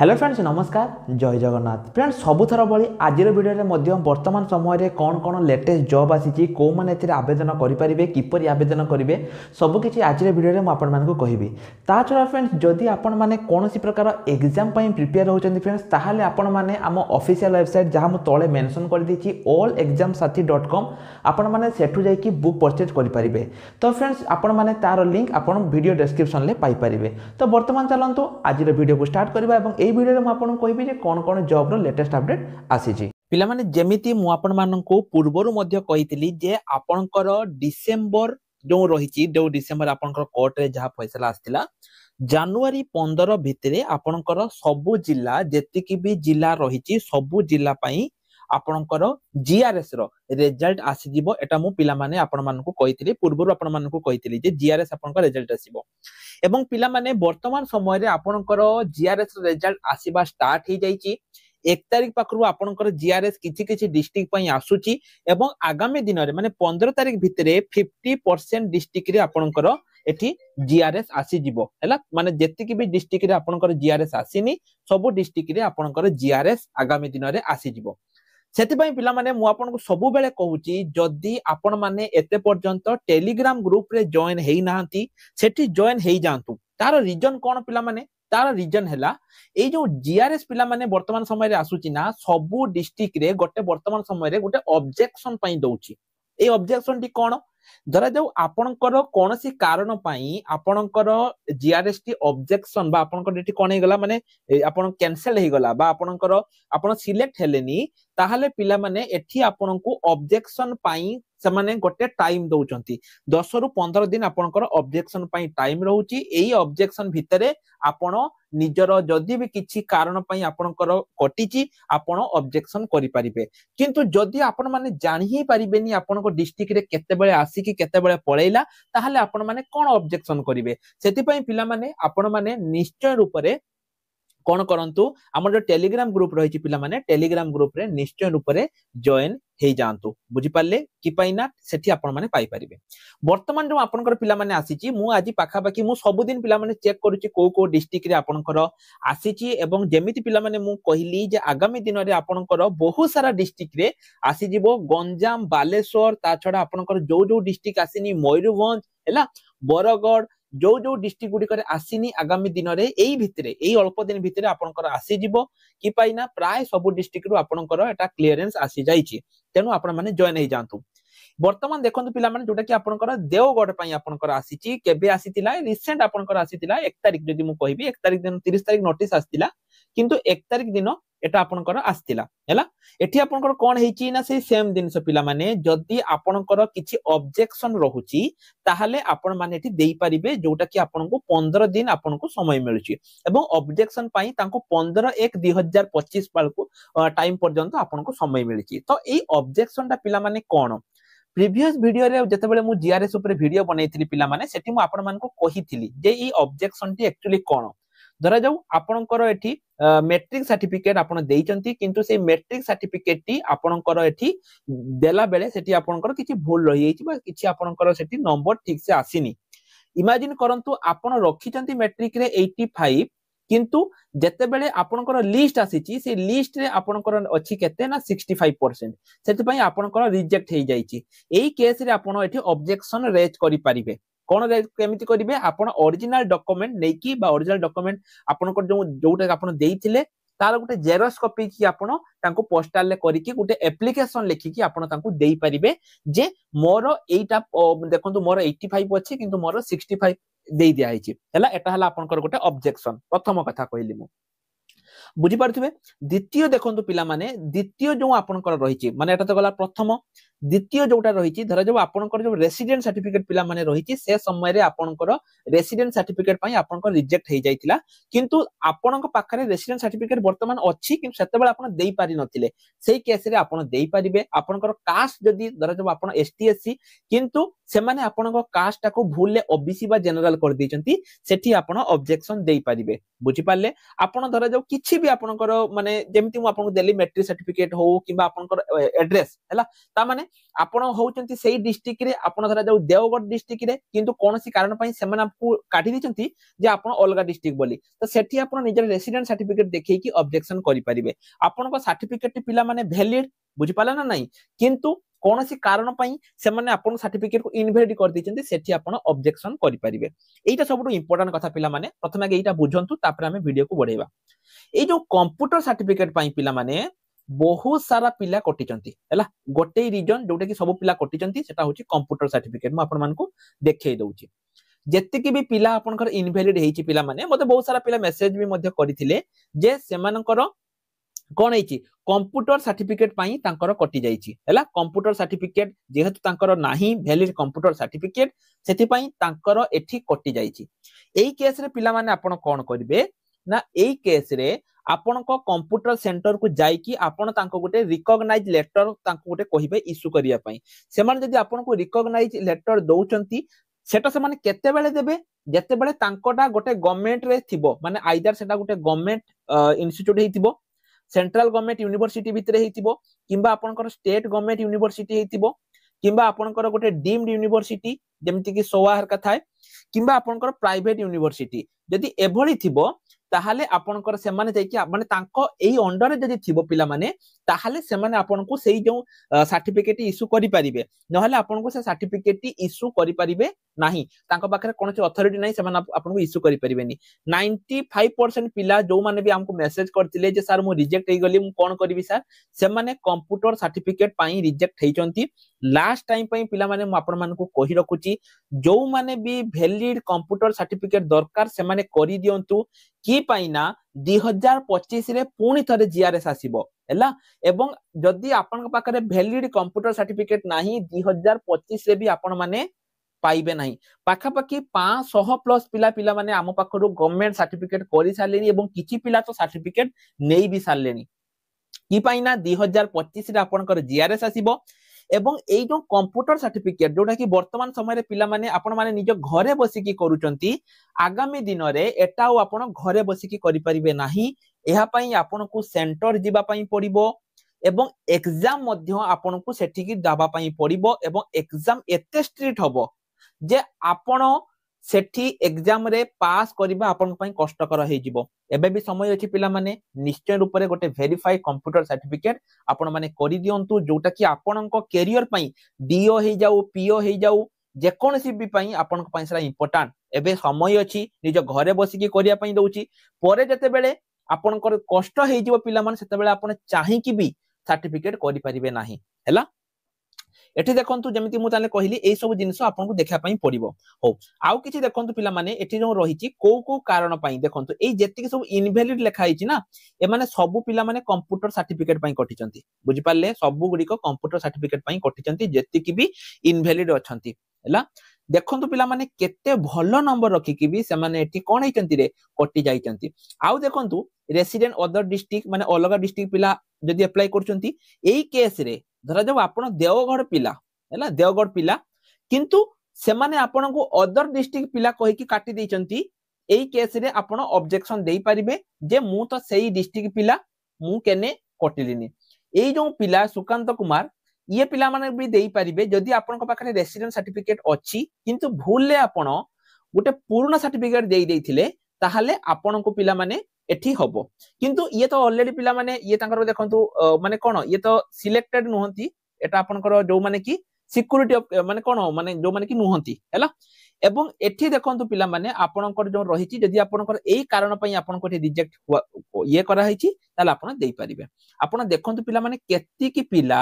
Hello friends नमस्कार जय Jagannath friends सबुथर भली आज भिडियो वर्तमान समय कौन कौन लेटेस्ट जॉब आसी कौ मैंने आवेदन करेंगे किपर आवेदन करेंगे सबकि आज भिडियो मुझे कहबी ता छड़ा फ्रेंड्स जदि आपण मैंने कौन प्रकार एग्जाम प्रिपेयर होती फ्रेंड्स ताहले आपण मैंने आम ऑफिशियल वेबसाइट जहाँ मुझे तले मेंशन कर देछि allexamsathi.com आपण मैंने सेठू जाइए बुक परचेज करेंगे। तो फ्रेंड्स आपण मैंने तार लिंक आपण वीडियो डिस्क्रिप्शन में पाइपर। तो वर्तमान चलतु आज वीडियो को स्टार्ट करवा एई वीडियो में आपन कहबी जे कोन कोन जॉब रो लेटेस्ट अपडेट आसी छी। पिला माने जेमिति मु आपन मानन को पूर्वरु मध्य कहितली जे आपनकर डिसेंबर जो रहिछि जो डिसेंबर आपनकर कोर्ट रे जहा फैसला आस्तिला जनवरी 15 भितरे आपनकर सबु जिल्ला जेतिकि भी जिल्ला रहिछि सबु जिल्ला पई आपनकर जीआरएस रो रिजल्ट आसी जिवो। एटा मु पिला माने आपन मानन को कहितली पूर्वरु आपन मानन को कहितली जे जीआरएस आपनकर रिजल्ट आसीबो एवं पिला माने वर्तमान समय रे आपनकर जीआरएस रिजल्ट आसीबा स्टार्ट हो जाइछि। 1 तारिख पाखरु आपनकर जीआरएस किछि किछि डिस्ट्रिक्ट पई आसुछि एवं आगामी दिन रे माने 15 तारिख भितरे 50% डिस्ट्रिक्ट रे आपनकर एठी जीआरएस आसी जिवो हैला। माने जेतिकि भी डिस्ट्रिक्ट रे आपनकर जीआरएस आसीनी सब डिस्ट्रिक्ट रे आपनकर जीआरएस आगामी दिन रे आसी जिवो। सेतिबाई पिला माने मु आपन को सबु बेले कहूची जदि आपण माने एते पर्यंत टेलीग्राम ग्रुप रे जॉइन हेई नाहंती सेठी जॉइन हेई जांतु। तार रीजन कोन पिला माने तार रीजन हैला ए जो जीआरएस पिला माने वर्तमान समय रे आसुची ना सबु डिस्ट्रिक्ट रे गोटे वर्तमान समय रे गोटे ऑब्जेक्शन पई दउची। ए ऑब्जेक्शन टी कोन धरा जाऊ आपनकर कोनसी कारण पई आपनकर जीआरएस टी ऑब्जेक्शन बा आपनकर एटी कोन हे गला माने आपन कैंसिल हे गला बा आपनकर आपन सिलेक्ट हेलेनी ताहले पिला माने एठी आपन को ऑब्जेक्शन पई से माने गोटे टाइम दउचंती 10 रु 15 दिन आपनकर ऑब्जेक्शन पई टाइम रहउची। एई ऑब्जेक्शन भितरे आपण निजर जदि भी किछि कारण पई आपनकर कटिची आपण ऑब्जेक्शन करि परिबे। किंतु जदि आपण माने जानि ही परिबेनी आपनको डिस्ट्रिक्ट रे केते बेले आसी कि केते बेले पळैला ताहले आपण माने कोन ऑब्जेक्शन करिवे। सेति पई पिला माने आपण माने निश्चय रूप रे कोन करंतु हमर जो टेलीग्राम ग्रुप रहिछि पिला माने टेलीग्राम ग्रुप रे निश्चय रूप रे जॉइन हेई जांतु। बुझि पाले कि पाइना सेठी आपण माने पाई परिबे। वर्तमान जो आपनकर पिला माने आसीछि मु आजि पाखा पाखी मु सब दिन पिला माने चेक करूछि को डिस्ट्रिक्ट रे आपनकर आसीछि एवं जेमिति पिला माने मु कहिली जे आगामी दिन रे आपनकर बहुत सारा डिस्ट्रिक्ट रे आसी जिवो गंजाम बालेश्वर ता छडा आपनकर जो डिस्ट्रिक्ट आसीनी मयूरभंज हैला बरगढ़ जो डिस्ट्रिक्ट गुडी करे आसीनी आगामी दिन रे एई भितरे एई अल्प दिन भितरे आपनकर आसी जिवो कि पाइना प्राय सब डिस्ट्रिक्ट रु आपनकर एटा क्लियरेंस आसी जाईछि। तेनु आपण माने जॉइन हे जांतु। वर्तमान देखंतु पिला माने जोटा कि आपनकर देवगढ़ पई आपनकर आसीछि केबे आसीतिला रिसेंट आपनकर आसीतिला 1 तारिख जदि मु कहबी 1 तारिख दिन 30 तारिख नोटिस आसीतिला किंतु 1 तारिख दिन एटा आपनकर आसीतिला हैला। एठी आपनकर कोन हेछि ना से सेम दिन से पिला माने जदि आपनकर किछि ऑब्जेक्शन रहुछि ताहाले आपण माने एठी देई परिबे जोटा कि आपनको 15 दिन आपनको समय मिलुछि एवं ऑब्जेक्शन पई तांको 15/1/2025 पालको टाइम पर्यंत आपनको समय मिलुछि। तो एई ऑब्जेक्शनटा पिला माने कोन प्रीवियस वीडियो रे जते बेले मु जीआरएस ऊपर वीडियो बनैथिली पिला माने सेठी मु आपण मानको कहिथिली जे ई ऑब्जेक्शन टी एक्चुअली कोन धरा जाऊ आपनकर एठी मैट्रिक सर्टिफिकेट आपण देइचंती किंतु से मैट्रिक सर्टिफिकेट टी आपनकर एठी देला बेले सेठी आपनकर किछि भूल रहि जाइछि बा किछि आपनकर सेठी नंबर ठीक से आसीनी। इमेजिन करंतु आपण रखिचंती मैट्रिक रे 85 किंतु जेते बेले आपनकर लिस्ट आसीची से लिस्ट रे आपनकर अछि केते ना 65% सेति पई आपनकर रिजेक्ट हे जाइछि। एई केस रे आपण एठी ऑब्जेक्शन रेज करि परिबे। कोन रेज केमिति करिवे आपण ओरिजिनल डॉक्यूमेंट नेकी बा ओरिजिनल डॉक्यूमेंट आपनकर जोटा आपण देइथिले तार गुटे जेरोक्स कॉपी की आपण तांको पोस्टल ले करी कि गुटे एप्लीकेशन लिखि कि आपण तांको देई परिबे जे मोर एटा देखंतु मोर 85 अछि किंतु मोर 65 देई दिया आइछि हैला। एटा हला आपनकर गुटे ऑब्जेक्शन प्रथम कथा कहली मु बुझी पारथिबे। द्वितीय देखंतु पिला माने द्वितीय जो आपनकर रहिछि माने एटा तो गला प्रथम द्वितीय जोटा रहिछि धरा जो आपनकर जो रेसिडेंट सर्टिफिकेट पिला माने रहिछि से समय रे आपनकर रेसिडेंट सर्टिफिकेट पई आपनकर रिजेक्ट हे जाइतिला किंतु आपनक पाखरे रेसिडेंट सर्टिफिकेट वर्तमान अछि कि सेते बेला आपन देई पारि नथिले सेही केस रे आपन देई परिबे। आपनकर कास्ट जदी धरा जो आपन एसटी एससी किंतु से माने आपनक कास्ट टाको भूल ले ओबीसी बा जनरल कर दैचंती सेठी आपन ऑब्जेक्शन देई परिबे। बुझी पाले आपन धरा जो किछि भी आपनकर माने जेमति मु आपनको देली मैट्रिक सर्टिफिकेट हो किबा आपनकर एड्रेस हैला ता माने आपण होउचंती सेही डिस्ट्रिक्ट रे आपण धरा जाऊ देवगढ़ डिस्ट्रिक्ट रे किंतु कोनसी कारण पई सेमान आपको काटी दिचंती जे आपण अलगा डिस्ट्रिक्ट बोली तो सेठी आपण निजर रेसिडेंट सर्टिफिकेट देखै कि ऑब्जेक्शन करि परिबे आपण को सर्टिफिकेट पिला माने वैलिड बुझि पाला ना नहीं किंतु कोनसी कारण पई से माने आपण सर्टिफिकेट को इनवैलिड कर दिचंती सेठी आपण ऑब्जेक्शन करि परिबे एटा सबटु इंपोर्टेंट कथा पिला माने प्रथमे आगे एटा बुझंतु तापर हमें वीडियो को बढ़ेबा ए जो कंप्यूटर सर्टिफिकेट पई पिला माने बहुत सारा पिला कटिचंती हैला गोटे रीजन जोटा कि सब पिला कटिचंती सेटा होची कंप्यूटर सर्टिफिकेट म आपण मान को देखै दउची जेते कि भी पिला आपनकर इनवैलिड हेची पिला माने मते बहुत सारा पिला मेसेज भी मध्य करिथिले जे सेमानकर कोन हेची कंप्यूटर सर्टिफिकेट पई तांकर कटि जाईची हैला कंप्यूटर सर्टिफिकेट जेहेतु तांकर नाही वैलिड कंप्यूटर सर्टिफिकेट सेति पई तांकर एठी कटि जाईची एई केस रे पिला माने आपण कोन करिवे ना एई केस रे आपण को कंप्यूटर सेंटर को जाई कि आपण तांको गोटे रिकॉग्नाइज लेटर तांको गोटे कहिबे इशू करिया पई सेमान जदी आपण को रिकॉग्नाइज लेटर दउचंती सेटा से माने केते बेले देबे जेते बेले तांकोटा गोटे गवर्नमेंट रे थिबो माने आइदर सेटा गोटे गवर्नमेंट इंस्टीट्यूट हेतिबो सेंट्रल गवर्नमेंट यूनिवर्सिटी भितरे हेतिबो किंबा आपनकर स्टेट गवर्नमेंट यूनिवर्सिटी हेतिबो किंबा आपनकर गोटे डीम्ड यूनिवर्सिटी जेमति कि सोवा हरका थाए किंबा आपनकर प्राइवेट यूनिवर्सिटी जदी एभली थिबो ताहाले आपनकर सेमाने जाई कि माने तांको एई अंडर जदी थिबो पिला माने ताहाले सेमाने आपनको सेई जो सर्टिफिकेट इशू करि परिबे नहले आपनको से सर्टिफिकेट इशू करि परिबे नाही तांको पाखरे कोनोसी अथॉरिटी नाही सेमाने आपनको इशू करि परिबेनी 95% पिला जो माने भी हमको मैसेज करथिले जे सर मु रिजेक्ट हे गली मु कोन करबी सर सेमाने कंप्यूटर सर्टिफिकेट पई रिजेक्ट हेचंती लास्ट टाइम पई पिला माने मु आपन मानको कहि रखुची जो माने भी वैलिड कंप्यूटर सर्टिफिकेट दरकार सेमाने करि दियंतु कि पाइना 2025 रे पुणी थरे जीआरएस आसीबो हैला एवं जदी आपन पाखरे वैलिड कंप्यूटर सर्टिफिकेट नाही 2025 रे भी आपन माने पाइबे नाही पाखा पाखी 500 प्लस पिला पिला माने आम पाखरु गवर्नमेंट सर्टिफिकेट करि सालेनी एवं किछि पिला तो सर्टिफिकेट नेई भी सालेनी कि पाइना 2025 रे आपनकर जीआरएस आसीबो एवं एई जो कंप्यूटर सर्टिफिकेट जोटा कि वर्तमान समय रे पिला माने आपण माने निज घरे बसी की करूचंती आगामी दिन रे एटाओ आपण घरे बसी की करि परिबे नाही एहा पई आपण को सेंटर जिबा पई पड़िबो एवं एग्जाम मध्य आपण को सेठी की दाबा पई पड़िबो एवं एग्जाम एते स्ट्रिक्ट हबो जे आपण सेठी एग्जाम रे पास करबा आपण पई कष्टकर हे जिवो एबे भी समय अछि पिला माने निश्चय रूप रे गोटे वेरीफाई कंप्यूटर सर्टिफिकेट आपण माने करि दियंतु जोटा कि आपनको करियर पई डीओ हे जाऊ पीओ हे जाऊ जे कोनसी भी पई आपनको पई सरा इंपोर्टेंट एबे समय अछि निज घरे बसी की करिया पई दउची परे जते बेले आपनकर कष्ट हे जिवो पिला माने सेते बेले आपण चाहि कि भी सर्टिफिकेट करि परिबे नाही हैला एठी देखंतु जेमिति मु ताले कहिली एई सब जिंस आपनको देखा पई पड़िबो हो आउ किछि देखंतु पिला माने एठी जो रहिछि को कारण पई देखंतु एई जेतिक सब इनवैलिड लेखा हिछि ना ए माने सब पिला माने कंप्यूटर सर्टिफिकेट पई कटिचंती बुझि पाले सब गुडी को कंप्यूटर सर्टिफिकेट पई कटिचंती जेतिक भी इनवैलिड अछंती हैला देखंतु पिला माने केते भलो नंबर रखि कि भी से माने एठी कोन हिचंती रे कटि जाइचंती आउ देखंतु रेसिडेंट अदर डिस्ट्रिक्ट माने अलगा डिस्ट्रिक्ट पिला जदी अप्लाई करचंती एई केस रे धरा जब आपण देवगढ़ पिला हैला देवगढ़ पिला किंतु से माने आपण को अदर डिस्ट्रिक्ट पिला कहि कि काटी दैचंती एई केस रे आपण ऑब्जेक्शन देई परिबे जे मु तो सेई डिस्ट्रिक्ट पिला मु केने कटिलिनी एई जो पिला सुकांत कुमार ये पिला माने भी देई परिबे जदी आपण को पाखरे रेसिडेंट सर्टिफिकेट अछि किंतु भूल ले आपण गोटे पूर्ण सर्टिफिकेट देई दैथिले ताहाले आपण को पिला माने एठी हबो किंतु ये तो ऑलरेडी पिला माने ये तांकर देखंतु माने कोन ये तो सिलेक्टेड नहंती एटा आपनकर जो माने कि सिक्युरिटी माने कोन माने जो माने कि नहंती हैला एवं एठी देखंतु पिला माने आपनकर जो रहिछि जदी आपनकर एई कारण पई आपनको एठी रिजेक्ट ये करा हिछि ताले आपण देई परिबे आपण देखंतु पिला माने केति की पिला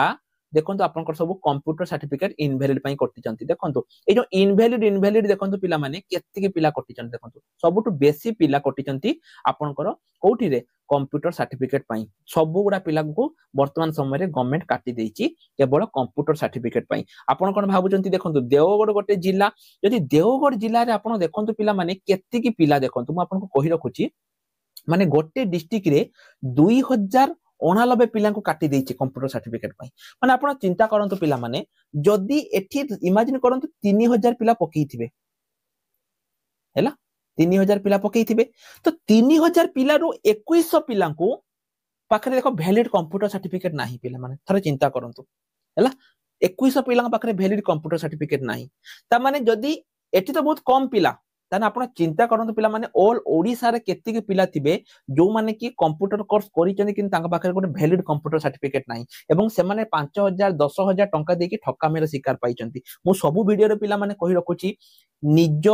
देखंतु आपनकर सब कंप्यूटर सर्टिफिकेट इनवैलिड पई कटिचंती देखंतु ए जो इनवैलिड देखंतु पिला माने केति की पिला कटिचंती देखंतु सबटु बेसी पिला कटिचंती आपनकर कोठी रे कंप्यूटर सर्टिफिकेट पई सब गुडा पिला को वर्तमान समय रे गवर्नमेंट काटी देछि केवल कंप्यूटर सर्टिफिकेट पई आपण कोन भाबुचंती देखंतु देवगढ़ गोटे जिल्ला यदि देवगढ़ जिल्ला रे आपण देखंतु पिला माने केति की पिला देखंतु मु आपनको कहि रखुची माने गोटे डिस्ट्रिक्ट रे 2099 पिला को काटी देछि कंप्यूटर सर्टिफिकेट पई माने आपण चिंता करंतु पिला माने जदी एठी इमेजिन करंतु 3000 पिला पकई थिबे हैला 3000 पिला पकईथिबे तो 3000 पिलारू 2100 पिलांकू पाखरे देखो वैलिड कंप्यूटर सर्टिफिकेट नाही पिला माने थरे चिंता करंतु हैला 2100 पिला पाखरे वैलिड कंप्यूटर सर्टिफिकेट नाही ता माने जदी एठी तो बहुत कम पिला ताने आपण चिंता करंतु पिला माने ऑल ओडिसा रे केति के पिला थिबे जो माने कि कंप्यूटर कोर्स करिचनी किन तांका पाखरे कोन वैलिड कंप्यूटर सर्टिफिकेट नाही एवं से माने 5000 10000 टंका देकी ठकामेर शिकार पाइचंती मु सब वीडियो रे पिला माने कहि रखुची निज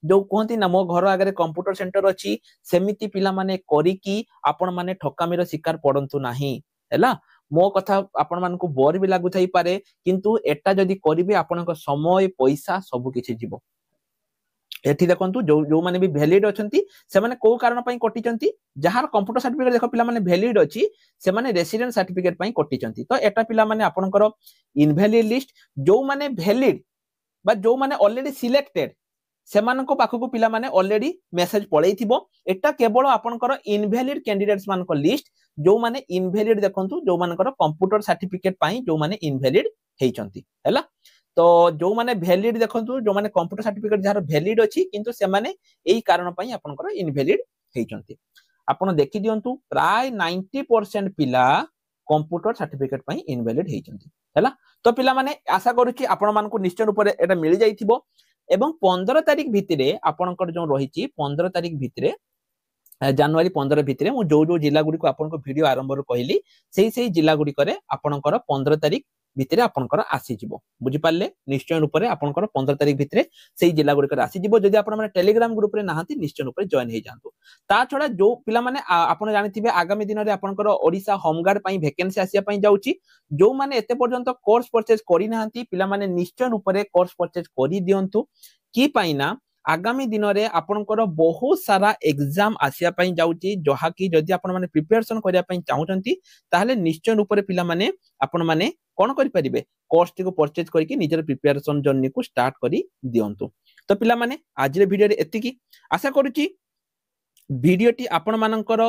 जो कहती ना मो घर आगे कंप्यूटर सेंटर अच्छी सेमिति पिला माने करिकी आपण माने ठकामीर शिकार पड़ंतु नाही हैला मो कथा आपण मानकु बोर भी लागु थाई पारे किंतु एटा जदी करिवे आपनक समय पैसा सब किछि जीवो एठी देखंतु जो जो माने भी वैलिड अछंती से माने को कारण पई कटिचंती जहार कंप्यूटर सर्टिफिकेट देखो पिला माने वैलिड अछि से माने रेसिडेंट सर्टिफिकेट पई कटिचंती तो एटा पिला माने आपनकर इनवैलिड लिस्ट जो माने वैलिड बा जो माने ऑलरेडी सिलेक्टेड सेमानको पाखकु पिला माने ऑलरेडी मेसेज पळैथिबो एटा केवल आपनकर इनवैलिड कैंडिडेट्स मानको लिस्ट जो माने इनवैलिड देखंतु जो मानकर कंप्यूटर सर्टिफिकेट पई जो माने इनवैलिड हेचंती हैला तो जो माने वैलिड देखंतु जो माने कंप्यूटर सर्टिफिकेट जहार वैलिड अछि किंतु से माने एई कारण पई आपनकर इनवैलिड हेचंती आपण देखि दियंतु प्राय 90% पिला कंप्यूटर सर्टिफिकेट पई इनवैलिड हेचंती हैला तो पिला माने आशा करूची आपण मानको निश्चय रूप रे एटा मिल जाइथिबो एवं 15 तारिख भितरे आपनकर जो रही 15 तारिख भितरे जनवरी 15 भितरे मु जो जो जिला गुडी को आपनको वीडियो आरंभ रो कहली सेही जिला गुडी करे आपनकर 15 तारिख भितरे आपनकर आसी जिवो बुझि पाले निश्चय रूप रे आपनकर 15 तारिख भितरे सेही जिला गुडी करे आसी जिवो जदि आपण माने टेलीग्राम ग्रुप रे नाहंती निश्चय रूप रे जॉइन हे जांतु ता छडा जो पिला माने आपण जानिथिबे आगामी दिन रे आपनकर ओडिसा होम गार्ड पई वैकेंसी आसिया पई जाउची जो माने एते पर्यंत कोर्स परचेज करि नाहंती पिला माने निश्चय रूप रे कोर्स परचेज करि दियंतु की पाइना आगामी दिन रे आपनकर बहुत सारा एग्जाम आसिया पई जाउची जहा कि जदि आपण माने प्रिपरेशन करिया पई चाहुचंती ताहले निश्चय रूप रे पिला माने आपण माने कोन करि परिबे कोर्स टी को परचेज करके निजर प्रिपरेशन जर्नी को स्टार्ट करि दियंतु तो पिला माने आज रे वीडियो रे एतिकी आशा करूची भिडियोटी आपण मानकर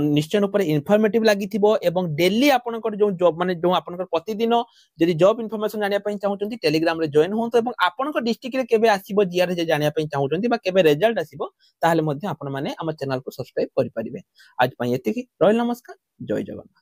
निश्चय रूप से इनफॉर्मेटिव लागिथिबो एवं डेली आपनकर जो जॉब माने जो आपनकर प्रतिदिन जदि जॉब इन्फॉर्मेशन जानिया पई चाहुचंती टेलीग्राम रे जॉइन होंतो एवं आपनकर डिस्ट्रिक्ट रे केबे आसीबो जीआर जे जानिया पई चाहुचंती बा केबे रिजल्ट आसीबो ताहले मध्ये आपण माने हम चैनल को सब्सक्राइब करि परिबे आज पई एतिकी रहल नमस्कार जय जगन्नाथ।